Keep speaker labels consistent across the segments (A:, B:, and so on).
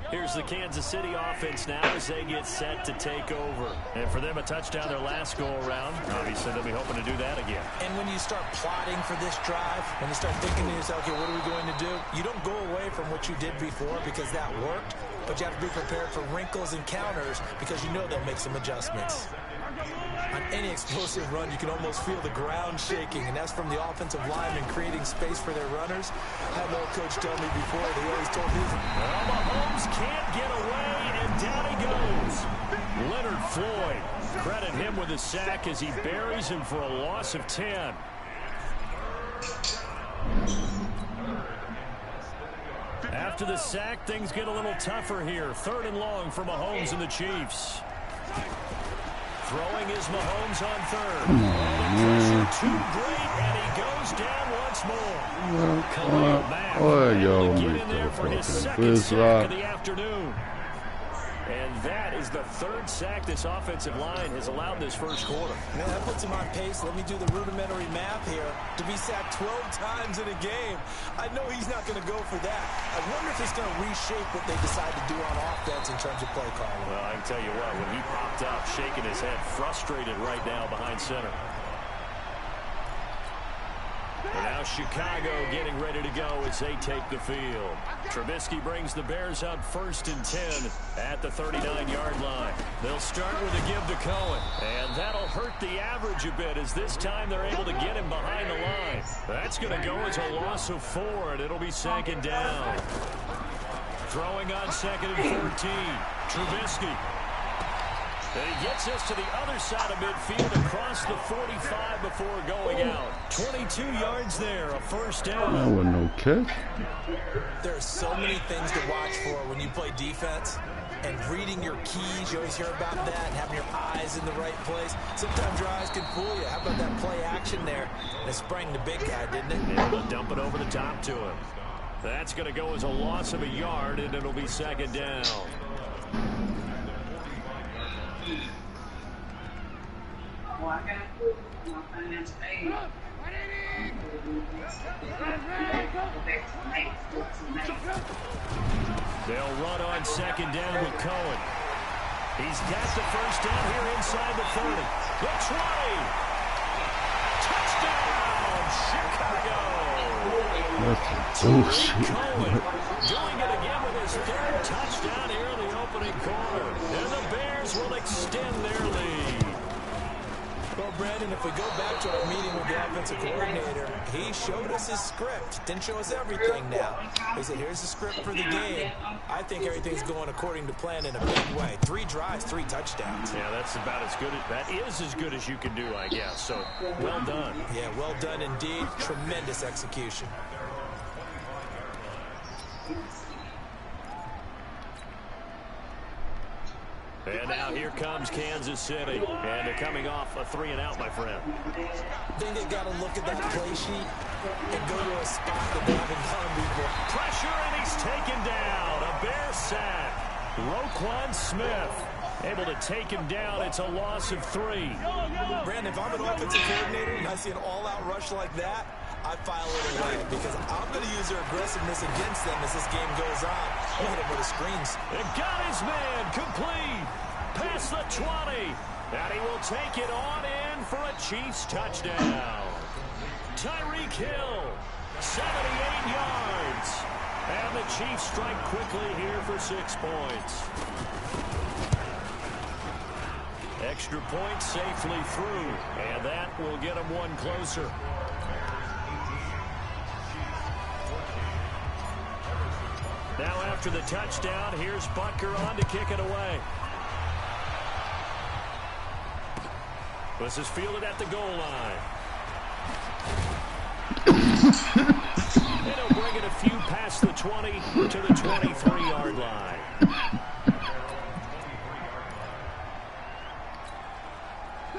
A: Here's the Kansas City offense now as they get set to take over. And for them, a touchdown their last go-around. Obviously, they'll be hoping to do that again.
B: And when you start plotting for this drive, when you start thinking to yourself, okay, what are we going to do? You don't go away from what you did before because that worked, but you have to be prepared for wrinkles and counters because you know they'll make some adjustments. On any explosive run, you can almost feel the ground shaking, and that's from the offensive linemen creating space for their runners. I had an old coach tell me before, they always told me,
A: well, Mahomes can't get away, and down he goes. Leonard Floyd, credit him with a sack as he buries him for a loss of 10. After the sack, things get a little tougher here. 3rd and long for Mahomes and the Chiefs. Throwing is Mahomes on 3rd. Pressure too great, and he goes down once more. Khalil Mack able to get in there for his 2nd sack of the afternoon. And that is the 3rd sack this offensive line has allowed this first quarter.
B: Man, that puts him on pace. Let me do the rudimentary math here. To be sacked 12 times in a game, I know he's not going to go for that. I wonder if he's going to reshape what they decide to do on offense in terms of play calling.
A: Well, I can tell you what, when he popped up, shaking his head, frustrated right now behind center. And now Chicago getting ready to go as they take the field. Trubisky brings the Bears up 1st and 10 at the 39-yard line. They'll start with a give to Cohen, and that'll hurt the average a bit as this time they're able to get him behind the line. That's going to go as a loss of 4, and it'll be 2nd down. Throwing on 2nd and 14, Trubisky. And he gets us to the other side of midfield across the 45 before going out. 22 yards there, a 1st down.
C: That wasn't no catch.
B: There are so many things to watch for when you play defense. And reading your keys, you always hear about that, and having your eyes in the right place. Sometimes your eyes can fool you. How about that play action there? And it sprang the big guy, didn't it?
A: Able to dump it over the top to him. That's going to go as a loss of a yard, and it'll be 2nd down. They'll run on 2nd down with Cohen. He's got the 1st down here inside the 30. The 20. Touchdown, Chicago.
C: That's bullshit.
A: Cohen doing it again with his 3rd touchdown here in the opening quarter. And the Bears will extend their lead.
B: Well, Brandon, if we go back to our meeting with the offensive coordinator, he showed us his script. Didn't show us everything now. He said, here's the script for the game. I think everything's going according to plan in a big way. 3 drives, 3 touchdowns.
A: Yeah, that's about as good as, that is as good as you can do, I guess. So, well done.
B: Yeah, well done indeed. Tremendous execution.
A: And now here comes Kansas City. And they're coming off a 3-and-out, my friend.
B: I think they've got to look at that play sheet and go to a spot that they haven't gone before.
A: Pressure, and he's taken down. A Bear sack. Roquan Smith able to take him down. It's a loss of 3.
B: Brandon, if I'm an offensive coordinator and I see an all-out rush like that, I file it away because I'm going to use their aggressiveness against them as this game goes on. Hit him with the screens.
A: And got his man complete. Past the 20. And he will take it on in for a Chiefs touchdown. Tyreek Hill, 78 yards. And the Chiefs strike quickly here for 6 points. Extra point safely through. And that will get him 1 closer. Now after the touchdown, here's Butker on to kick it away. This is fielded at the goal line. And he'll bring it a few past the 20 to the 23-yard line.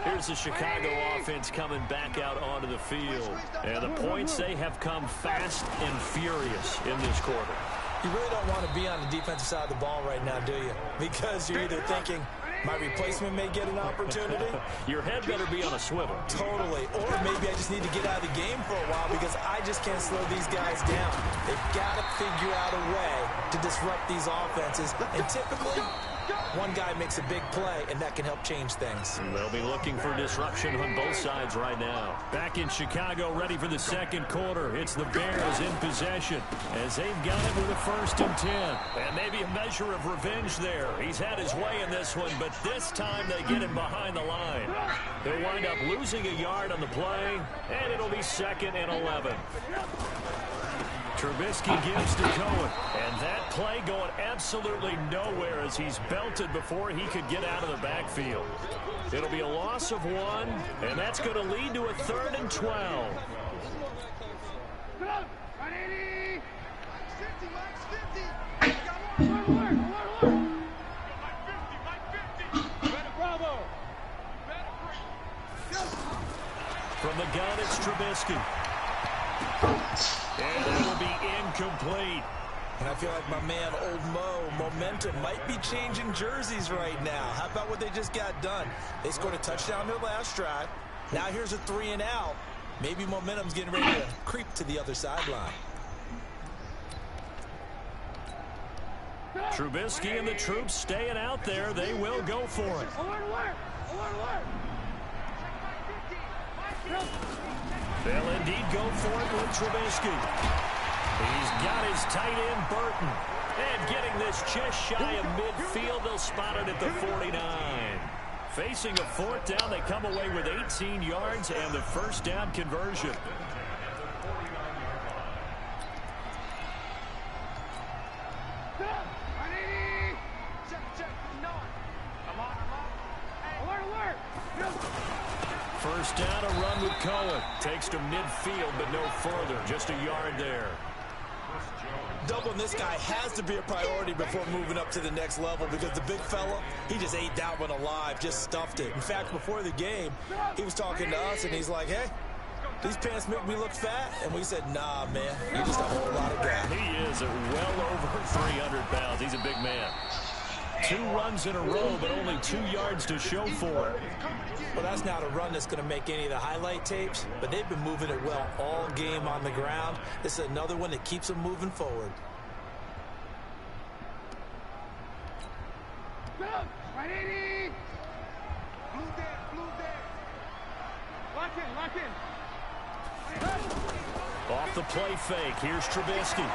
A: Here's the Chicago offense coming back out onto the field. And the points, they have come fast and furious in this quarter.
B: You really don't want to be on the defensive side of the ball right now, do you? Because you're either thinking, my replacement may get an opportunity.
A: Your head better be on a swivel.
B: Totally. Or maybe I just need to get out of the game for a while because I just can't slow these guys down. They've got to figure out a way to disrupt these offenses. And typically, one guy makes a big play, and that can help change things.
A: They'll be looking for disruption on both sides right now. Back in Chicago, ready for the second quarter. It's the Bears in possession as they've got it with a 1st and 10. And maybe a measure of revenge there. He's had his way in this one, but this time they get him behind the line. They'll wind up losing a yard on the play, and it'll be 2nd and 11. Trubisky gives to Cohen, and that play going absolutely nowhere as he's belted before he could get out of the backfield. It'll be a loss of 1, and that's going to lead to a 3rd and 12. From the gun, it's Trubisky. And it will be incomplete.
B: And I feel like my man, Old Mo, momentum might be changing jerseys right now. How about what they just got done? They scored a touchdown their last drive. Now here's a 3 and out. Maybe momentum's getting ready to creep to the other sideline.
A: Trubisky and the troops staying out there. They will go for it. They'll indeed go for it with Trubisky. He's got his tight end, Burton. And getting this just shy of midfield, they'll spot it at the 49. Facing a 4th down, they come away with 18 yards and the 1st down conversion. First down, a run with Cohen. Takes to midfield, but no further. Just a yard there.
B: Doubling this guy has to be a priority before moving up to the next level because the big fella, he just ate that one alive, just stuffed it. In fact, before the game, he was talking to us, and he's like, hey, these pants make me look fat. And we said, nah, man, you just have a whole lot of gas.
A: He is well over 300 pounds. He's a big man. 2 runs in a row, but only 2 yards to show for it.
B: Well, that's not a run that's going to make any of the highlight tapes, but they've been moving it well all game on the ground. This is another one that keeps them moving forward.
A: Off the play fake, here's Trubisky.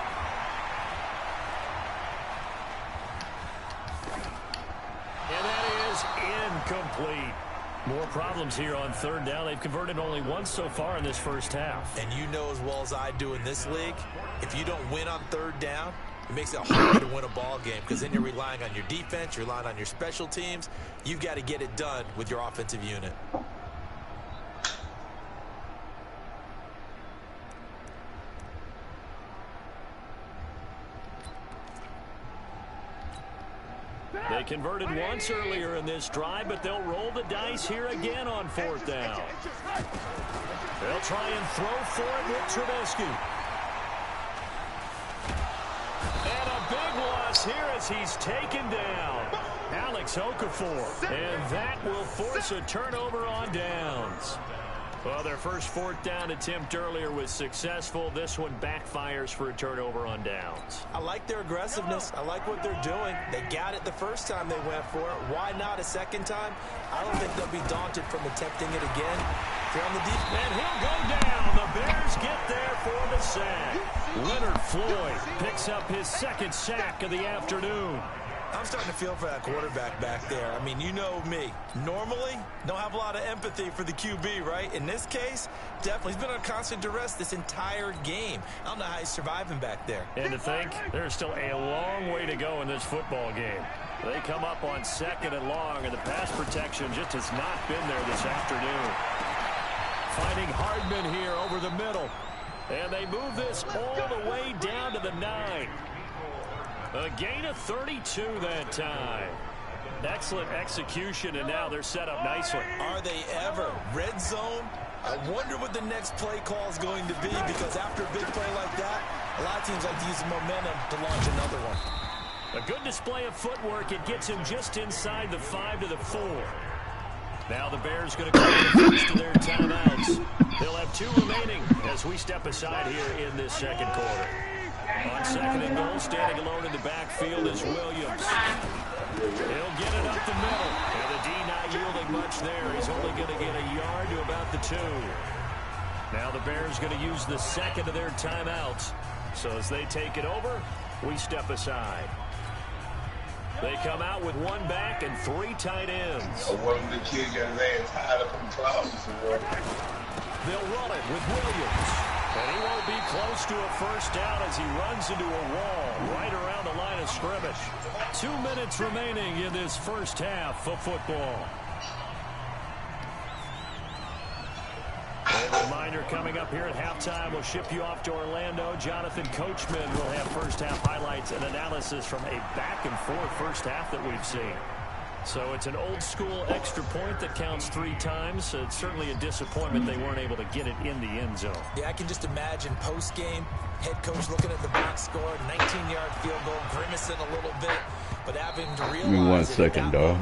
A: And that is incomplete. More problems here on 3rd down. They've converted only once so far in this first half.
B: And you know as well as I do in this league, if you don't win on 3rd down, it makes it hard to win a ball game because then you're relying on your defense, you're relying on your special teams. You've got to get it done with your offensive unit.
A: They converted once earlier in this drive, but they'll roll the dice here again on 4th down. They'll try and throw for it with Trubisky. And a big loss here as he's taken down. Alex Okafor. And that will force a turnover on downs. Well, their first 4th down attempt earlier was successful. This one backfires for a turnover on downs.
B: I like their aggressiveness. I like what they're doing. They got it the first time they went for it. Why not a second time? I don't think they'll be daunted from attempting it again. They're on the defense.
A: And he'll go down. The Bears get there for the sack. Leonard Floyd picks up his 2nd sack of the afternoon.
B: I'm starting to feel for that quarterback back there. I mean, you know me. Normally, don't have a lot of empathy for the QB, right? In this case, definitely. He's been under constant duress this entire game. I don't know how he's surviving back there.
A: And to think, there's still a long way to go in this football game. They come up on 2nd and long, and the pass protection just has not been there this afternoon. Finding Hardman here over the middle. And they move this all the way down to the 9. A gain of 32 that time. Excellent execution, and now they're set up nicely.
B: Are they ever? Red zone? I wonder what the next play call is going to be, because after a big play like that, a lot of teams like to use momentum to launch another one.
A: A good display of footwork. It gets him just inside the 5 to the 4. Now the Bears going to call the first of their timeouts. They'll have 2 remaining as we step aside here in this second quarter. On second and goal, standing alone in the backfield is Williams. He'll get it up the middle. And the D not yielding much there. He's only going to get a yard to about the 2. Now the Bears going to use the second of their timeouts. So as they take it over, we step aside. They come out with 1 back and 3 tight ends.
D: One of the kids got his ass tied up in clouds.
A: They'll run it with Williams. And he won't be close to a first down as he runs into a wall right around the line of scrimmage. 2 minutes remaining in this first half of football. A reminder coming up here at halftime. We'll ship you off to Orlando. Jonathan Coachman will have first half highlights and analysis from a back and forth first half that we've seen. So it's an old school extra point that counts 3 times. It's certainly a disappointment they weren't able to get it in the end zone.
B: Yeah, I can just imagine post game, head coach looking at the box score, 19-yard field goal, grimacing a little bit, but having to realize.
C: Give me 1 second, dog.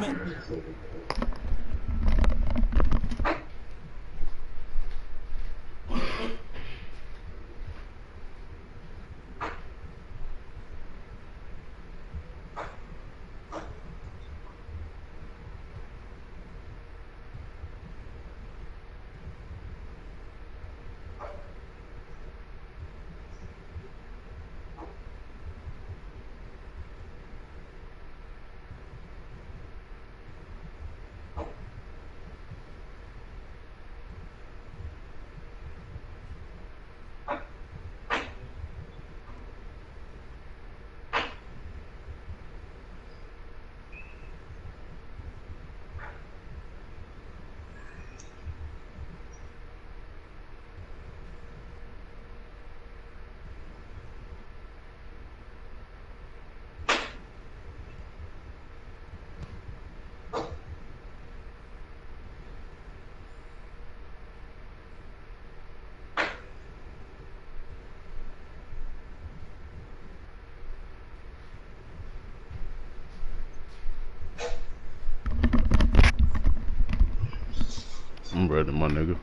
C: I'm ready, my nigga.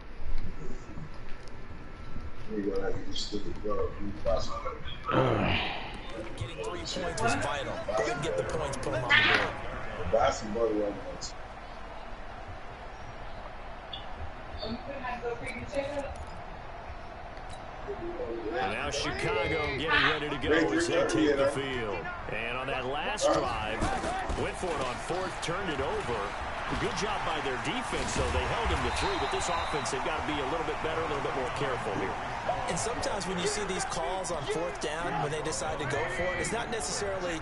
B: Getting 3 points was vital. Go ahead and get the points, put them on the board.
D: Buy some butter right
A: And now Chicago getting ready to go as they take the field. And on that last drive, went for it on 4th, turned it over. Good job by their defense, though. They held him to 3, but this offense, they've got to be a little bit better, a little bit more careful here.
B: And sometimes when you see these calls on 4th down, when they decide to go for it, it's not necessarily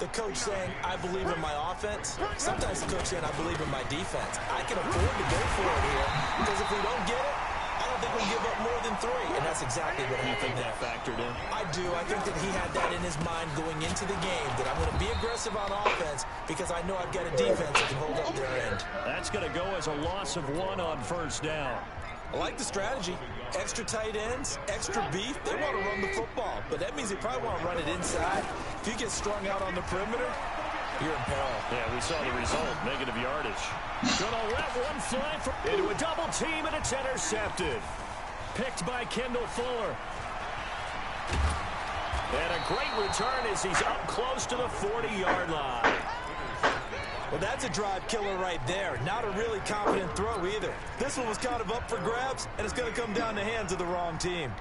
B: the coach saying, I believe in my offense. Sometimes the coach saying, I believe in my defense. I can afford to go for it here, because if we don't get it, I don't think we'll give up more than 3. And that's exactly what happened there.
A: That factored in?
B: I do. I think that he had that in his mind going into the game, that I'm going to be aggressive on offense because I know I've got a defense that can hold up their end.
A: That's going to go as a loss of 1 on first down.
B: I like the strategy. Extra tight ends, extra beef. They want to run the football, but that means they probably want to run it inside. If you get strung out on the perimeter, you're in peril.
A: Yeah, we saw the result. Negative yardage. Gonna let one fly into a double team, and it's intercepted. Picked by Kendall Fuller. And a great return as he's up close to the 40-yard line.
B: Well, that's a drive killer right there. Not a really confident throw either. This one was kind of up for grabs, and it's going to come down the hands of the wrong team.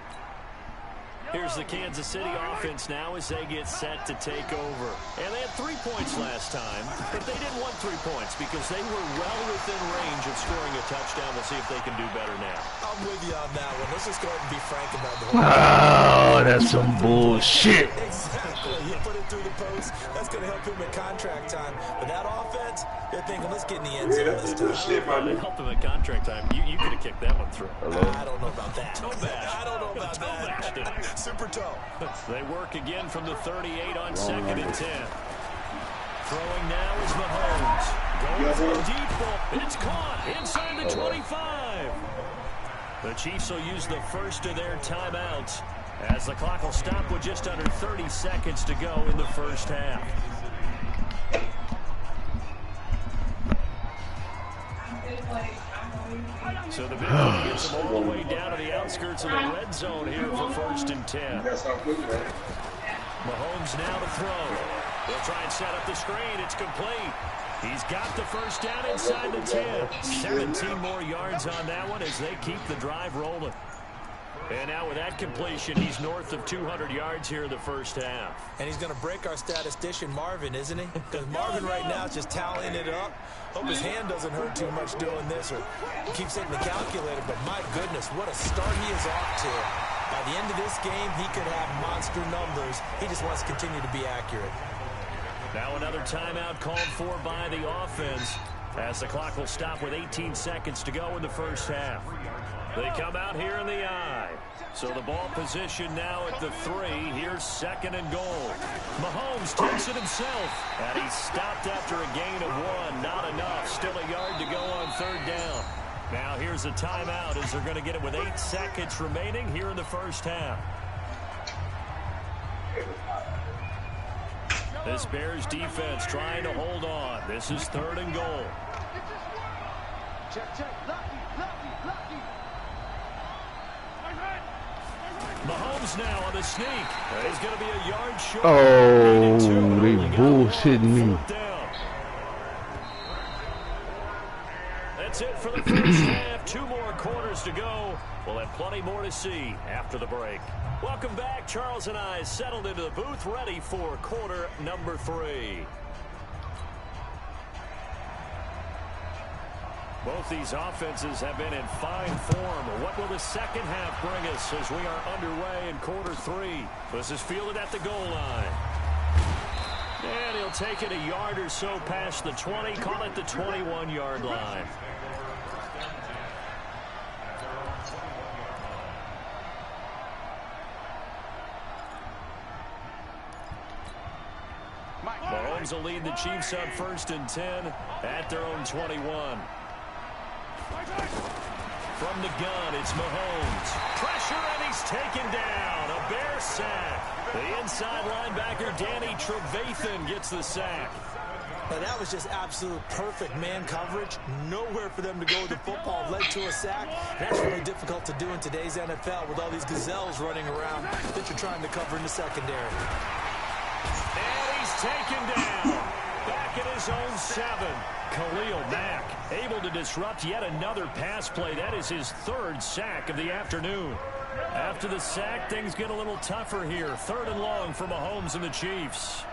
A: Here's the Kansas City offense now as they get set to take over. And they had 3 points last time, but they didn't want 3 points because they were well within range of scoring a touchdown. We'll see if they can do better now.
B: I'm with you on that one. Let's just go ahead and be frank about the whole
C: Oh, that's some bullshit.
B: Exactly. He put it through the post. That's going to help him at contract time. But that offense, they're thinking, let's get in the end zone this time.
A: They helped him at contract time. You could have kicked that one through.
B: I don't know about that.
A: Toe bash.
B: I don't know about that. Super toe.
A: They work again from the 38 on 2nd and 10. Throwing now is Mahomes. Going for a deep ball. It's caught inside the 25. The Chiefs will use the first of their timeouts as the clock will stop with just under 30 seconds to go in the first half. So the big one gets them all the way down to the outskirts of the red zone here for 1st and 10. Mahomes now to throw. They'll try and set up the screen. It's complete. He's got the first down inside the 10. 17 more yards on that one as they keep the drive rolling. And now with that completion, he's north of 200 yards here in the first half.
B: And he's going to break our statistician, Marvin, isn't he? Because Marvin right now is just tallying it up. Hope his hand doesn't hurt too much doing this, or he keeps hitting the calculator. But my goodness, what a start he is off to. By the end of this game, he could have monster numbers. He just wants to continue to be accurate.
A: Now another timeout called for by the offense as the clock will stop with 18 seconds to go in the first half. They come out here in the I. So the ball position now at the 3. Here's second and goal. Mahomes takes it himself. And he's stopped after a gain of 1. Not enough. Still a yard to go on third down. Now here's a timeout as they're going to get it with 8 seconds remaining here in the first half. This Bears defense trying to hold on. This is third and goal. Mahomes now on the sneak. He's going to be a yard short.
C: Oh, they bullshitting me.
A: That's it for the first half. 2 more quarters to go. We'll have plenty more to see after the break. Welcome back. Charles and I settled into the booth, ready for quarter number 3. Both these offenses have been in fine form. What will the second half bring us as we are underway in quarter 3? This is fielded at the goal line. And he'll take it a yard or so past the 20, call it the 21-yard line. Mahomes will lead the Chiefs on 1st and 10 at their own 21. From the gun, it's Mahomes. Pressure, and he's taken down. A Bear sack. The inside linebacker, Danny Trevathan, gets the sack.
B: Now, that was just absolute perfect man coverage. Nowhere for them to go with the football. Led to a sack. That's really difficult to do in today's NFL with all these gazelles running around that you're trying to cover in the secondary.
A: And he's taken down. Back at his own 7. Khalil Mack able to disrupt yet another pass play. That is his 3rd sack of the afternoon. After the sack, things get a little tougher here. 3rd and long for Mahomes and the Chiefs.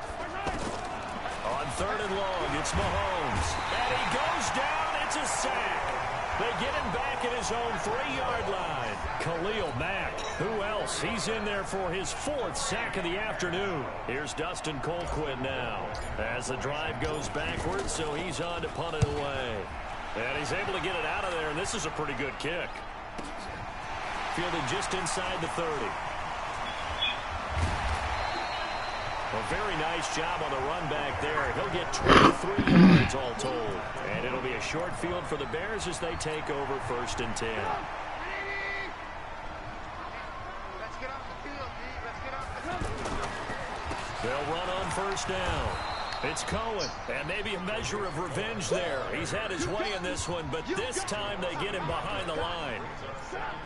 A: On 3rd and long, it's Mahomes. And he goes down. It's a sack. They get him back at his own 3-yard line. Khalil Mack. Who else? He's in there for his 4th sack of the afternoon. Here's Dustin Colquitt now as the drive goes backwards, so he's on to punt it away. And he's able to get it out of there, and this is a pretty good kick. Fielded just inside the 30. A very nice job on the run back there. He'll get 23 yards all told. And it'll be a short field for the Bears as they take over 1st and 10. They'll run on 1st down. It's Cohen, and maybe a measure of revenge there. He's had his way in this one, but this time they get him behind the line.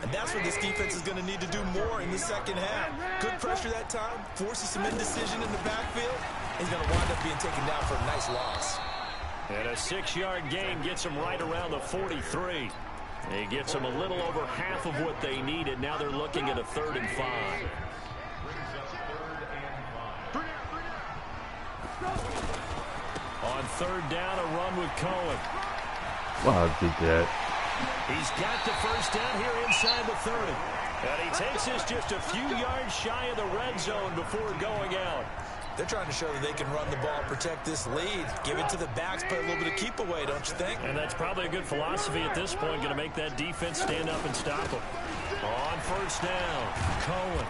B: And that's what this defense is going to need to do more in the second half. Good pressure that time, forces some indecision in the backfield. He's going to wind up being taken down for a nice loss.
A: And a 6-yard gain gets him right around the 43. He gets them a little over half of what they needed. Now they're looking at a 3rd and 5. On 3rd down, a run with Cohen.
C: Well, I did that.
A: He's got the first down here inside the 30. And he takes this just a few yards shy of the red zone before going out.
B: They're trying to show that they can run the ball, protect this lead, give it to the backs, play a little bit of keep away, don't you think?
A: And that's probably a good philosophy at this point, going to make that defense stand up and stop them. On 1st down, Cohen.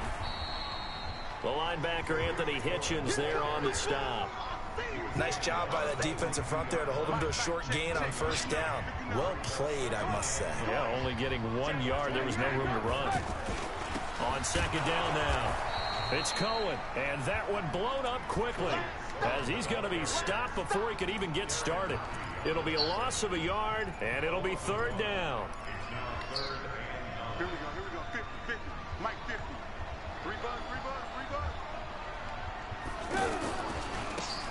A: The linebacker, Anthony Hitchens, there on the stop.
B: Nice job by that defensive front there to hold him to a short gain on 1st down. Well played, I must say.
A: Yeah, only getting 1 yard. There was no room to run. On 2nd down now, it's Cohen. And that one blown up quickly as he's going to be stopped before he could even get started. It'll be a loss of a yard, and it'll be 3rd down.
E: Here we go, 50, 50. Mike 50. 3 bucks.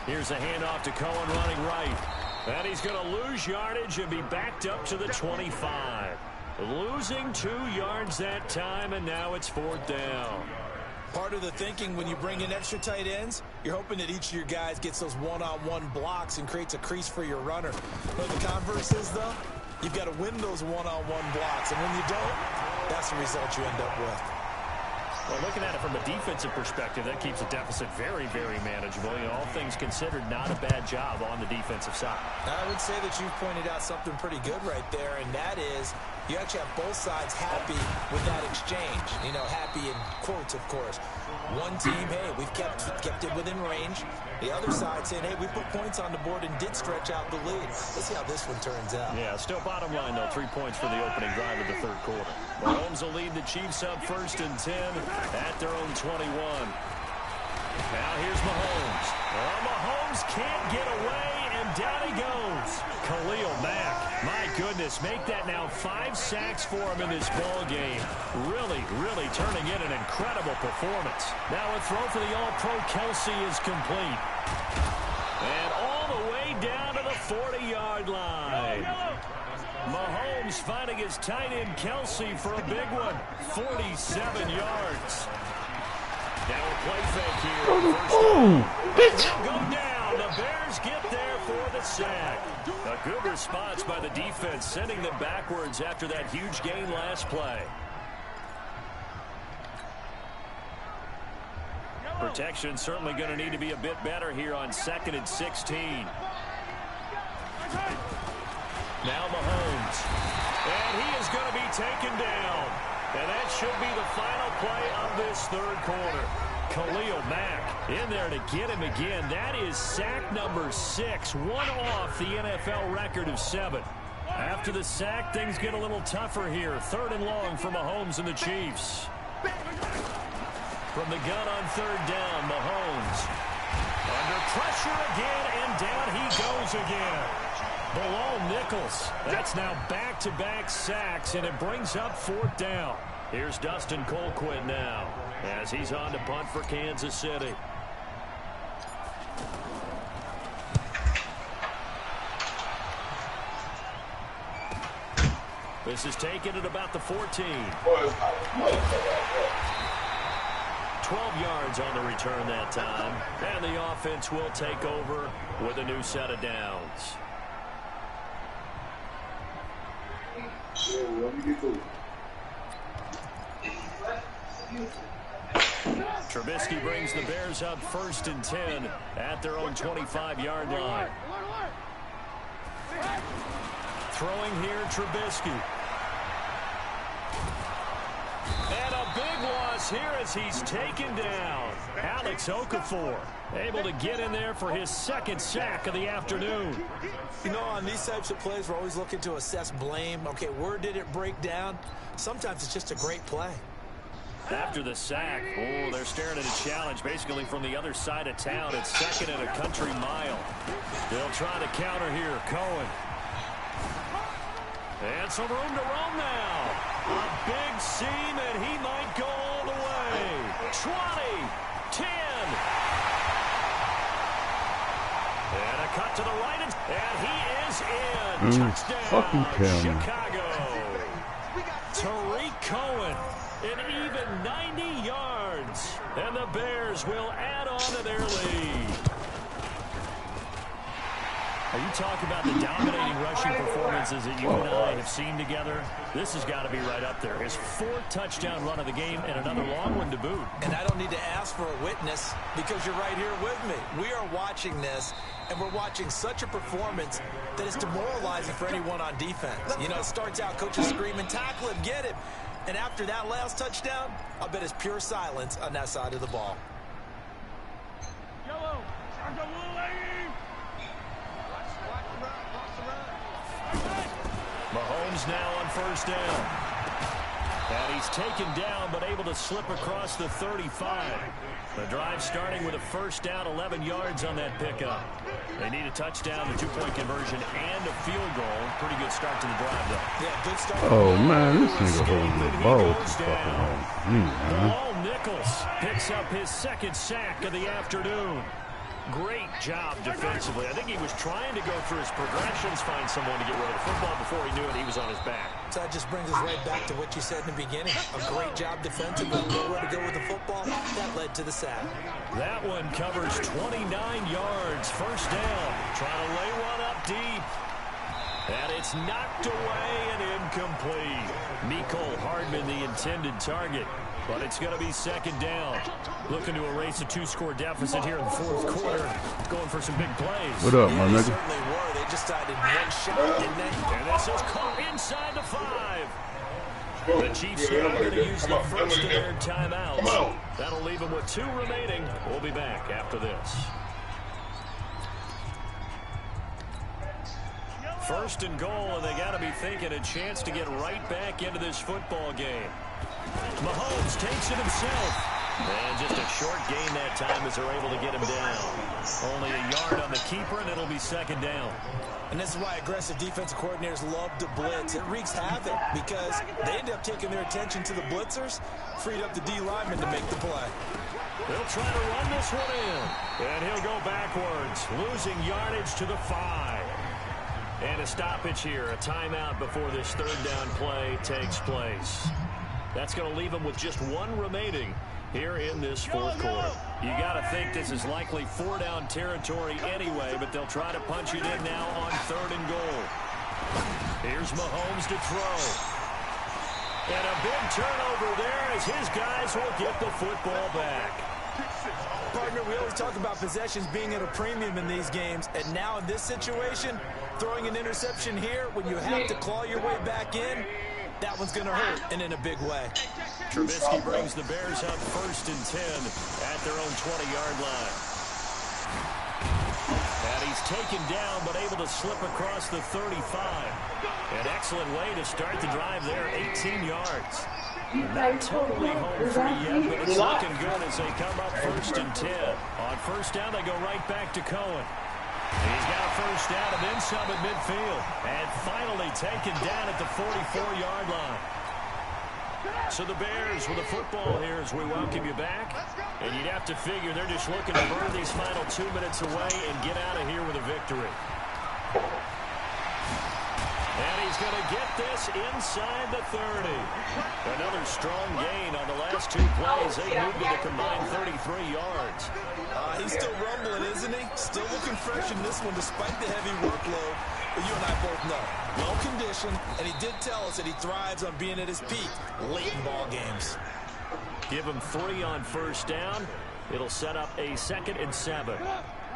A: Here's a handoff to Cohen running right. And he's going to lose yardage and be backed up to the 25. Losing 2 yards that time, and now it's 4th down.
B: Part of the thinking when you bring in extra tight ends, you're hoping that each of your guys gets those one-on-one blocks and creates a crease for your runner. But the converse is, though, you've got to win those one-on-one blocks. And when you don't, that's the result you end up with.
A: Well, looking at it from a defensive perspective, that keeps the deficit very, very manageable. You know, all things considered, not a bad job on the defensive side.
B: I would say that you've pointed out something pretty good right there, and that is you actually have both sides happy with that exchange. You know, happy in quotes, of course. One team, hey, we've kept it within range. The other side saying, hey, we put points on the board and did stretch out the lead. Let's see how this one turns out.
A: Yeah, still bottom line, though, 3 points for the opening drive of the 3rd quarter. Mahomes will lead the Chiefs up 1st and 10 at their own 21. Now here's Mahomes. Well, Mahomes can't get away, and down he goes. Khalil Mack, my goodness, make that now 5 sacks for him in this ball game. Really, really turning in an incredible performance. Now a throw for the All-Pro Kelsey is complete. And all the way down to the 40-yard line. Mahomes finding his tight end Kelsey for a big one. 47 yards. Now a play fake here. First down. Go down. The Bears get there for the sack. A good response by the defense, sending them backwards after that huge gain last play. Protection certainly going to need to be a bit better here on 2nd and 16. Now Mahomes. And he is going to be taken down. And that should be the final play of this 3rd quarter. Khalil Mack in there to get him again. That is sack number 6. One off the NFL record of 7. After the sack, things get a little tougher here. 3rd and long for Mahomes and the Chiefs. From the gun on 3rd down, Mahomes. Under pressure again, and down he goes again. Bilal Nichols. That's now back-to-back sacks, and it brings up 4th down. Here's Dustin Colquitt now as he's on to punt for Kansas City. This is taken at about the 14. 12 yards on the return that time. And the offense will take over with a new set of downs. Trubisky brings the Bears up 1st and 10 at their own 25-yard line. Throwing here, Trubisky. And a big loss here as he's taken down. Alex Okafor able to get in there for his 2nd sack of the afternoon.
B: You know, on these types of plays, we're always looking to assess blame. Okay, where did it break down? Sometimes it's just a great play.
A: After the sack, oh, they're staring at a challenge basically from the other side of town. It's 2nd and a country mile. They'll try to counter here. Cohen. And some room to roam now. A big seam, and he might go all the way. 20, 10. And a cut to the right, and he is in. Touchdown, Chicago. Tariq Cohen, an even 90 yards. And the Bears will add on to their lead. Are you talking about the dominating rushing performances that you and I have seen together? This has got to be right up there. His 4th touchdown run of the game and another long one to boot.
B: And I don't need to ask for a witness because you're right here with me. We are watching this, and we're watching such a performance that is demoralizing for anyone on defense. You know, it starts out coaches screaming, tackle him, get him. And after that last touchdown, I bet it's pure silence on that side of the ball.
A: Mahomes now on 1st down. And he's taken down but able to slip across the 35. The drive starting with a 1st down, 11 yards on that pickup. They need a touchdown, a two-point conversion, and a field goal. Pretty good start to the drive, though.
B: Yeah, good start.
C: Oh, man, this nigga holding the ball too fucking long.
A: Paul Nichols picks up his second sack of the afternoon. Great job defensively. I think he was trying to go through his progressions, find someone to get rid of the football. Before he knew it, he was on his back.
B: So that just brings us right back to what you said in the beginning. A great job defensively, nowhere to go with the football. That led to the sack.
A: That one covers 29 yards. First down. Trying to lay one up deep. And it's knocked away and incomplete. Mecole Hardman, the intended target. But it's going to be second down. Looking to erase a two-score deficit here in the fourth quarter. Going for some big plays.
C: What up, my nigga?
B: They certainly were. They just decided one shot, didn't they?
A: And this is caught inside the 5. The Chiefs are going to use the first of their timeouts. That'll leave them with 2 remaining. We'll be back after this. First and goal, and they got to be thinking a chance to get right back into this football game. Mahomes takes it himself. And just a short gain that time as they're able to get him down. Only a yard on the keeper, and it'll be second down.
B: And this is why aggressive defensive coordinators love to blitz. It wreaks havoc because they end up taking their attention to the blitzers, freed up the D lineman to make the play.
A: They'll try to run this one in. And he'll go backwards, losing yardage to the 5. And a stoppage here, a timeout before this third down play takes place. That's going to leave them with just 1 remaining here in this fourth quarter. You got to think this is likely 4-down territory anyway, but they'll try to punch it in now on third and goal. Here's Mahomes to throw. And a big turnover there as his guys will get the football back.
B: Partner, we always talk about possessions being at a premium in these games, and now in this situation, throwing an interception here when you have to claw your way back in, that one's going to hurt, and in a big way.
A: Trubisky brings the Bears up first and 10 at their own 20-yard line. And he's taken down, but able to slip across the 35. An excellent way to start the drive there, 18 yards. Not totally home free yet, but it's looking good as they come up first and 10. On first down, they go right back to Cohen. He's got a first down and then some at midfield. And finally taken down at the 44-yard line. So the Bears with the football here as we welcome you back. And you'd have to figure they're just looking to burn these final 2 minutes away and get out of here with a victory. And he's going to get this inside the 30. Another strong gain on the last 2 plays. They moved to the combined 33 yards.
B: He's still rumbling, isn't he? Still looking fresh in this one despite the heavy workload. But you and I both know, well conditioned, and he did tell us that he thrives on being at his peak late in ball games.
A: Give him 3 on first down. It'll set up a 2nd and 7.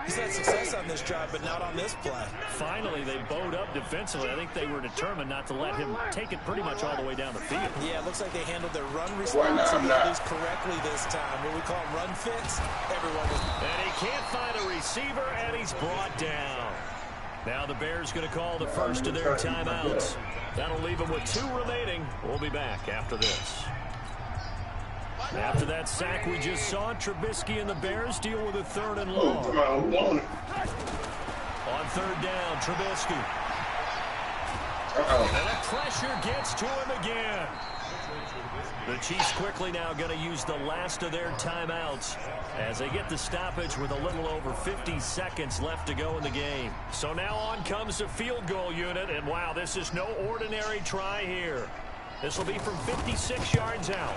B: He's had success on this drive, but not on this play.
A: Finally, they bowed up defensively. I think they were determined not to let him take it pretty much all the way down the field.
B: Yeah, it looks like they handled their run responsibilities correctly this time. What we call run fits, everyone was...
A: And he can't find a receiver, and he's brought down. Now the Bears going to call the first of their timeouts. That'll leave them with 2 remaining. We'll be back after this. After that sack we just saw, Trubisky and the Bears deal with a 3rd and long. On third down, Trubisky. And the pressure gets to him again. The Chiefs quickly now going to use the last of their timeouts as they get the stoppage with a little over 50 seconds left to go in the game. So now on comes the field goal unit, and wow, this is no ordinary try here. This will be from 56 yards out.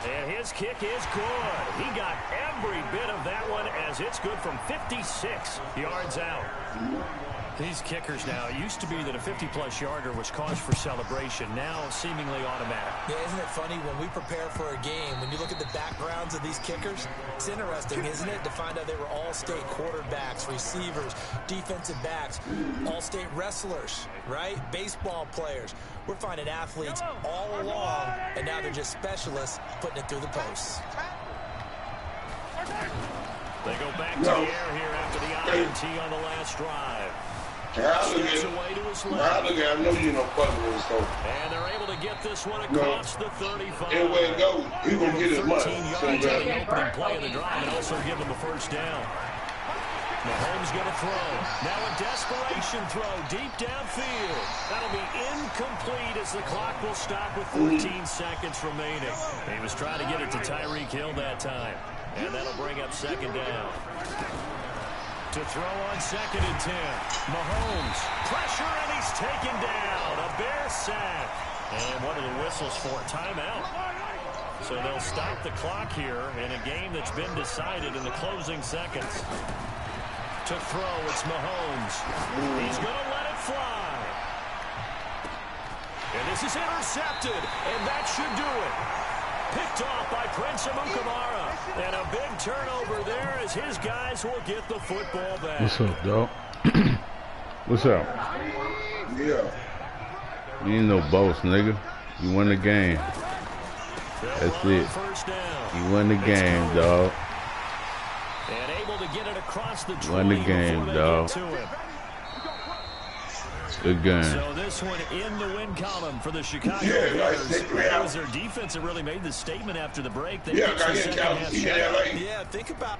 A: And his kick is good. He got every bit of that one as it's good from 56 yards out. These kickers now, it used to be that a 50-plus yarder was cause for celebration. Now seemingly automatic.
B: Yeah, isn't it funny when we prepare for a game, when you look at the backgrounds of these kickers, it's interesting, isn't it, to find out they were all-state quarterbacks, receivers, defensive backs, all-state wrestlers, right? Baseball players. We're finding athletes all along, and now they're just specialists putting it through the posts.
A: They go back to the air here after the INT on the last drive. Steps away to his left.
D: I know you know fucking with this.
A: And they're able to get this one across the 35.
D: Anywhere it goes, he's going to get his money.
A: 13 yards on the opening play of the drive and also give him a first down. Mahomes going to throw. Now a desperation throw deep downfield. That'll be incomplete as the clock will stop with 14 seconds remaining. He was trying to get it to Tyreek Hill that time. And that'll bring up second down. To throw on 2nd and 10. Mahomes. Pressure, and he's taken down. A Bear sack. And what are the whistles for? Timeout. So they'll stop the clock here in a game that's been decided in the closing seconds. To throw, it's Mahomes. He's going to let it fly. And this is intercepted, and that should do it. Picked off by Prince Amukamara. And a big turnover there as his guys will get the football back.
C: What's up, dog? What's up?
D: Yeah.
C: You ain't no boss, nigga. You won the game. That's it. You won the game, dog.
A: And able to get it across the 20
C: won the game, dog. Good game.
A: So this one in the win column for the Chicago Bears. That was their defense that really made the statement after the break. They
D: Yeah,
A: the second half.
D: yeah,
B: Yeah, think about